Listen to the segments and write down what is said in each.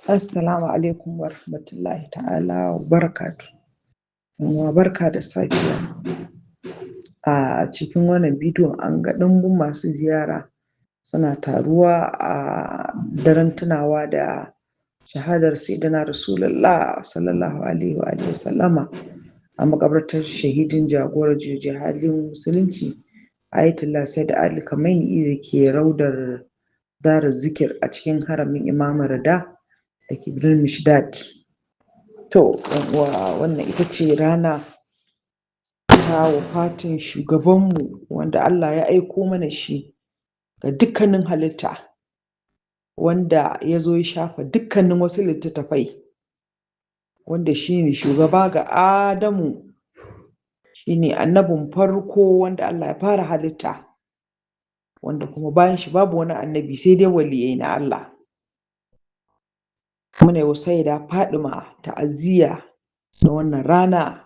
Assalamu alaikum wa rahmatullahi ta'ala wa barakatu. Barka da safiya. A cikin wannan bidiyon an ga ɗumbun masu ziyara suna taruwa a daren tunawa da shahadar Sayyidina Rasulullah sallallahu alaihi wa sallama a makabartar shahidin jagorar jihadin musulunci Ayatollah Said Ali Khamenei da ke raudar Darul Zikir a cikin haramin Imam Rida da ke birnin Mishdad. To, wannan ita ce rana ta wafatin shugabanmu wanda Allah ya aiko mana shi ga dukkanin halitta, wanda ya zo ya shafa dukkanin wasu littattafai, wanda shi ne shugaba ga Adamu, shi ne annabin farko wanda Allah ya fara halitta, wanda kuma bayan shi babu wani annabi sai dai waliyai na Allah. Muna yi wa Sayyida Fadima ta'aziyya na wannan rana,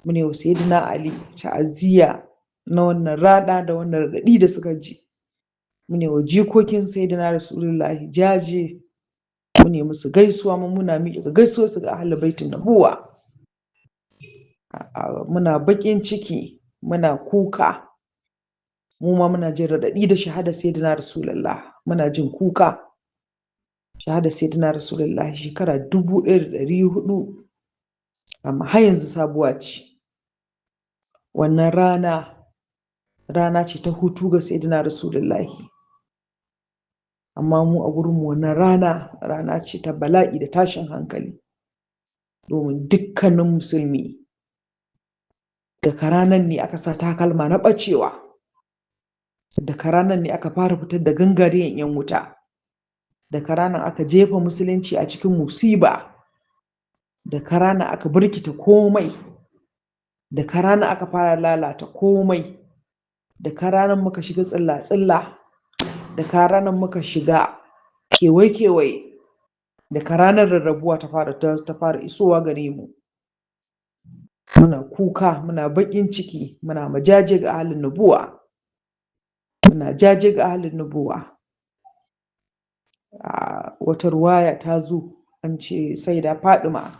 muna yi wa Sayyidina Ali ta'aziyya na wannan rana da wannan raɗaɗi da suka ji, muna yi wa jikokin Sayyidina Rasulullahi jaje, muna yi musu gaisuwa, muna miƙa gaisuwa su ga Ahlul Baitin Nubuwa. Muna baƙin ciki, muna kuka, mu ma muna jin raɗaɗi da shahadar Sayyidina Rasulullah, muna jin kuka. Shahadar Sayyidina Rasulullah shekara 1400, amma har yanzu sabuwa ce. Wannan rana ce ta hutu ga Sayyidina Rasulullah, amma mu a gurinmu wannan rana ce ta bala'i da tashin hankali, domin dukkanin musulmi daga ranar ne aka sa takalma na ɓacewa, daga ranar ne aka fara fitar da gangariyan 'yan wuta, daga ranar aka jefa musulunci a cikin musiba, daga ranar aka birkita komai, daga ranar aka fara lalata komai, daga ranar muka shiga tsilla-tsilla, daga ranar muka shiga kewaye-kewaye, daga ranar rarrabuwa ta fara isowa gare mu. Muna kuka, muna baƙin ciki, muna majaje ga ahlin nubuwa, muna jaje ga ahlin nubuwa. Wata ruwaya ta zo an ce Sayyida Fadima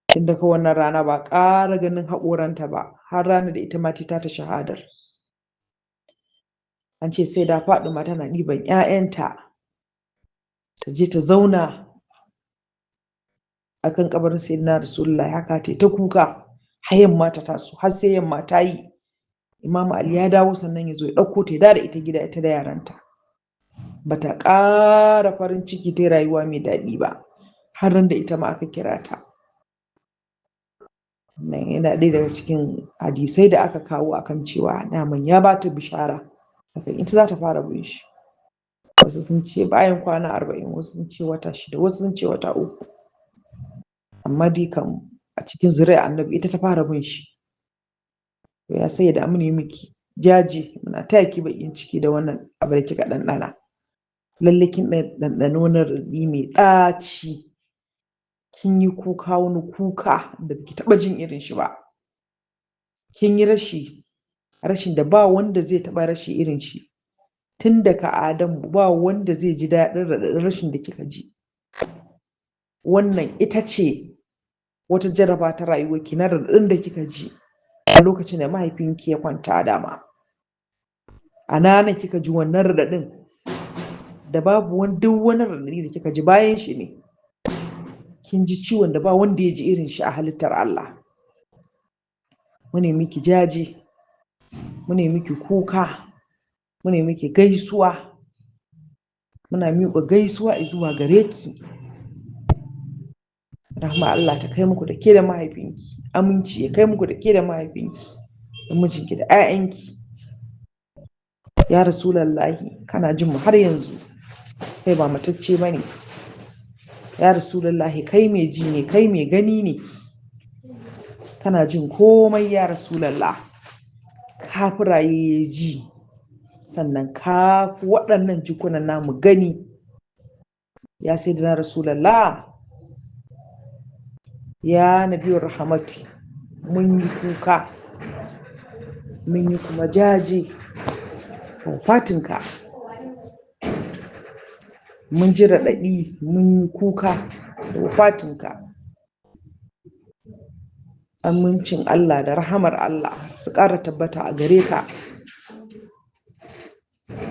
tun daga wannan rana ba ƙara ganin haƙoranta ba har ranar da ita ma ta shahadar. An ce Sayyida Fadima tana ɗiban 'ya'yanta ta je ta zauna a kan kabarin Sayyidina Rasulullah, haka ta kuka har yamma ta taso, har sai yamma ta yi Imam Ali ya dawo sannan ya zo ya ɗauko ta da ita gida, ita da yaranta. Bata ƙara farin ciki ta rayuwa mai daɗi ba har ran da ita ma aka kira ta. Nan yana ɗaya daga cikin hadisai da aka kawo akan cewa daman ya ba ta bishara akan ita za ta fara bin shi. Wasu sun ce bayan kwana 40, wasu sun ce wata 6, wasu sun ce wata 3, amma dai kam a cikin zuri'a annabi ita ta fara bin shi. Ya Sayyida mu ne miki jaji, muna taya ki baƙin ciki da wannan abu da kika ɗanɗana. Lalle kin ɗanɗana wani raɗaɗi mai ɗaci, kin yi kuka wani kuka da baki taɓa jin irin shi ba. Kin yi rashin da ba wanda zai taɓa rashi irin shi. Tun daga Adamu ba wanda zai ji daɗin raɗaɗin rashin da kika ji. Wannan ita ce wata jaraba ta rayuwarki na raɗaɗin da kika ji a lokacin da mahaifinki ya kwanta dama. A ranar kika ji wannan raɗaɗin da babu duk wani raɗaɗi da kika ji bayan shi ne. Kin ji ciwon da ba wanda ya ji irin shi a halittar Allah. Mu ne miki jaje, mu ne miki kuka, mu ne miki gaisuwa, muna miƙa gaisuwa zuwa gare ki. Rahma Allah ta kai muku da ke da mahaifinki, aminci ya kai muku da ke da mahaifinki, da mijinki da 'ya'yanki. Ya Rasulallahi, kana jin mu har yanzu, kai ba matacce ba ne. Ya Rasulallahi, kai mai ji ne, kai mai gani ne, kana jin komai ya Rasulallah. Ka fi raye ji, sannan ka fi waɗannan jikunan namu gani. Ya Sayyidina Rasulallah, ya Nabiyur Rahmati, mun yi kuka, mun yi kuma jaje ga wafatinka. mun ji raɗaɗi, mun yi kuka da wafatinka. Amincin Allah da rahamar Allah su ƙara tabbata a gare ka.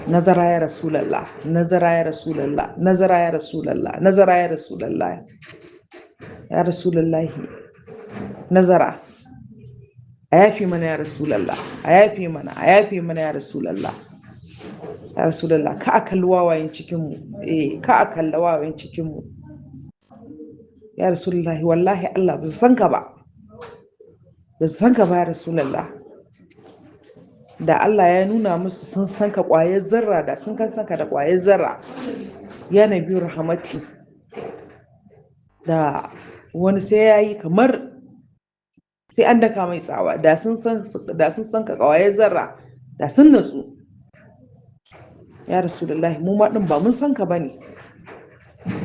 Nazara ya Rasulallah, nazara ya Rasulallah, nazara ya Rasulallah, nazara ya Rasulallah. Ya Rasulallahi, nazara. A yafe mana ya Rasulallah, a yafe mana, a yafe mana ya Rasulallah. Ya Rasulallah, ka a kalli wawayen cikinmu, ka a kalli wawayen cikinmu. Ya Rasulallahi, wallahi Allah ba su san ka ba. Ba su san ka ba ya Rasulallah. Da Allah ya nuna musu sun san ka ƙwayar zarra, da sun kan san ka da ƙwayar zarra. Ya Nabi Rahmati. Da wani sai ya yi kamar sai an daka mai tsawa, da sun san ka ƙwayar zarra, da sun natsu. Ya Rasulullahi, mu ma ɗin ba mun san ka ba ne.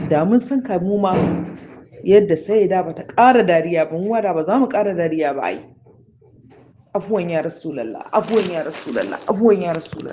Da mun san ka mu ma yadda Sayyida ba ta ƙara dariya ba, mu ma da ba za mu ƙara dariya ba ai. Afuwan ya Rasulallah, afuwan ya Rasulallah, afuwan ya Rasulallah.